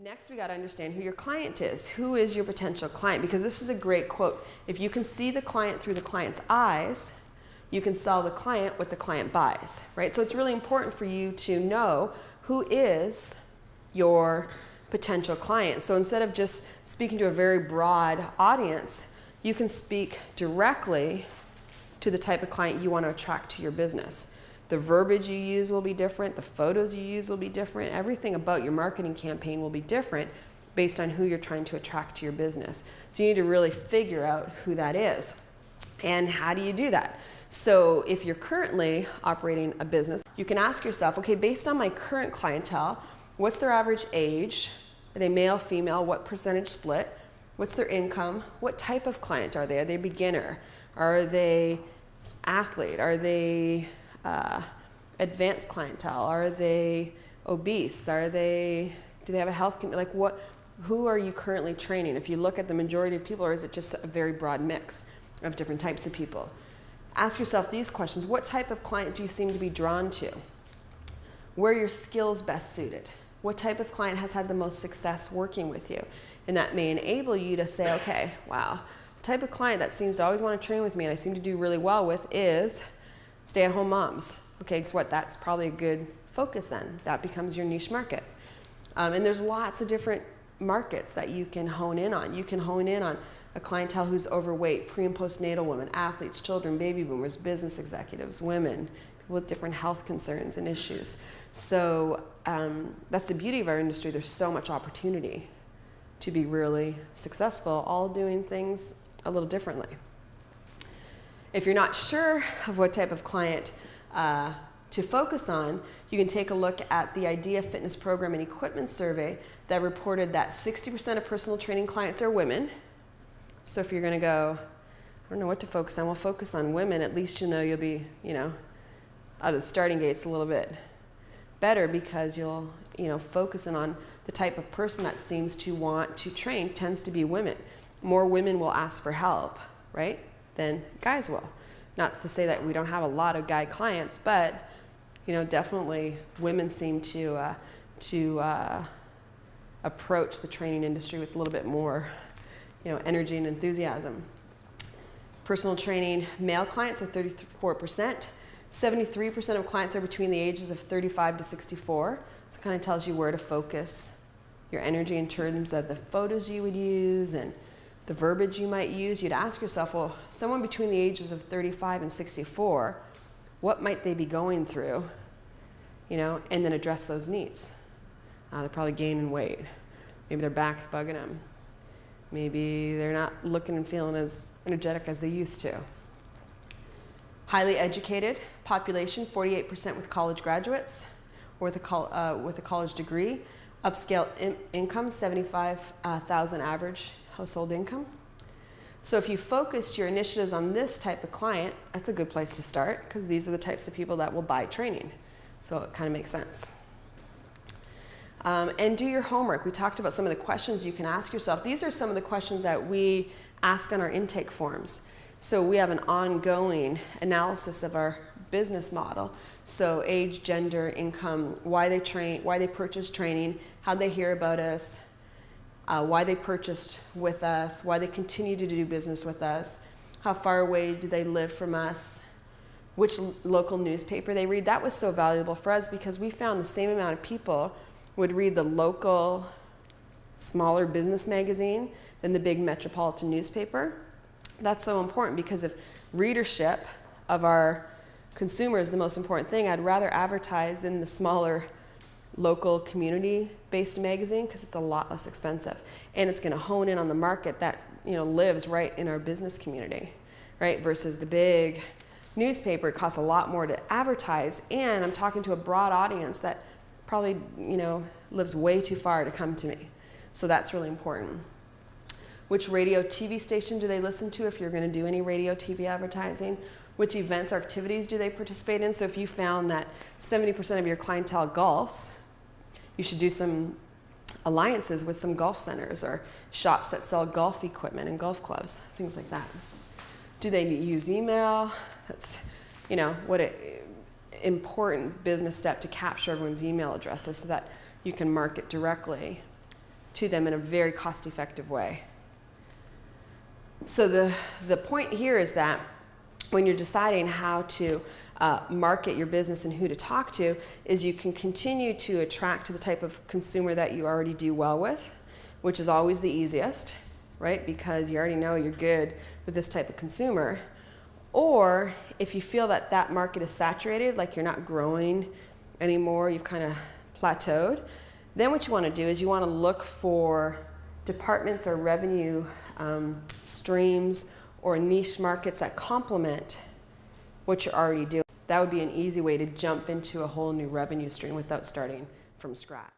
Next, we got to understand who your client is. Who is your potential client? Because this is a great quote. If you can see the client through the client's eyes, you can sell the client what the client buys, right? So it's really important for you to know who is your potential client. So instead of just speaking to a very broad audience, you can speak directly to the type of client you want to attract to your business. The verbiage you use will be different, the photos you use will be different, everything about your marketing campaign will be different based on who you're trying to attract to your business. So you need to really figure out who that is. And how do you do that? So if you're currently operating a business, you can ask yourself, okay, based on my current clientele, what's their average age? Are they male, female? What percentage split? What's their income? What type of client are they? Are they beginner? Are they athlete? Are they advanced clientele? Are they obese? Do they have a health, who are you currently training? If you look at the majority of people, or is it just a very broad mix of different types of people? Ask yourself these questions. What type of client do you seem to be drawn to? Where are your skills best suited? What type of client has had the most success working with you? And that may enable you to say, okay, wow, the type of client that seems to always want to train with me and I seem to do really well with is stay-at-home moms. Okay, guess what? That's probably a good focus then. That becomes your niche market. And there's lots of different markets that you can hone in on. You can hone in on a clientele who's overweight, pre- and postnatal women, athletes, children, baby boomers, business executives, women, people with different health concerns and issues. So that's the beauty of our industry. There's so much opportunity to be really successful, all doing things a little differently. If you're not sure of what type of client to focus on, you can take a look at the Idea Fitness Program and Equipment Survey that reported that 60% of personal training clients are women. So if you're going to go, I don't know what to focus on, well, focus on women. At least you'll be, out of the starting gates a little bit better, because you'll, focusing on the type of person that seems to want to train tends to be women. More women will ask for help, right, than guys will. Not to say that we don't have a lot of guy clients, but definitely women seem to approach the training industry with a little bit more, energy and enthusiasm. Personal training male clients are 34%. 73% of clients are between the ages of 35 to 64. So it kind of tells you where to focus your energy in terms of the photos you would use and the verbiage you might use. You'd ask yourself, well, someone between the ages of 35 and 64, what might they be going through? And then address those needs. They're probably gaining weight. Maybe their back's bugging them. Maybe they're not looking and feeling as energetic as they used to. Highly educated population, 48% with college graduates or with a college degree. Upscale income, 75,000 average household income. So if you focus your initiatives on this type of client, that's a good place to start, because these are the types of people that will buy training. So it kind of makes sense. And do your homework. We talked about some of the questions you can ask yourself. These are some of the questions that we ask on our intake forms. So we have an ongoing analysis of our business model. So age, gender, income, why they purchase training, how they hear about us, why they purchased with us, why they continue to do business with us, how far away do they live from us, which local newspaper they read. That was so valuable for us, because we found the same amount of people would read the local, smaller business magazine than the big metropolitan newspaper. That's so important, because if readership of our consumer is the most important thing, I'd rather advertise in the smaller local community-based magazine, because it's a lot less expensive, and it's going to hone in on the market that lives right in our business community, right? Versus the big newspaper. It costs a lot more to advertise, and I'm talking to a broad audience that probably lives way too far to come to me. So that's really important. Which radio TV station do they listen to if you're going to do any radio TV advertising? Which events or activities do they participate in? So if you found that 70% of your clientele golfs, you should do some alliances with some golf centers or shops that sell golf equipment and golf clubs, things like that. Do they use email? That's, what an important business step to capture everyone's email addresses so that you can market directly to them in a very cost-effective way. So the point here is that when you're deciding how to market your business and who to talk to, is you can continue to attract to the type of consumer that you already do well with, which is always the easiest, right? Because you already know you're good with this type of consumer. Or if you feel that that market is saturated, like you're not growing anymore, you've kind of plateaued, then what you want to do is you want to look for departments or revenue streams or niche markets that complement what you're already doing. That would be an easy way to jump into a whole new revenue stream without starting from scratch.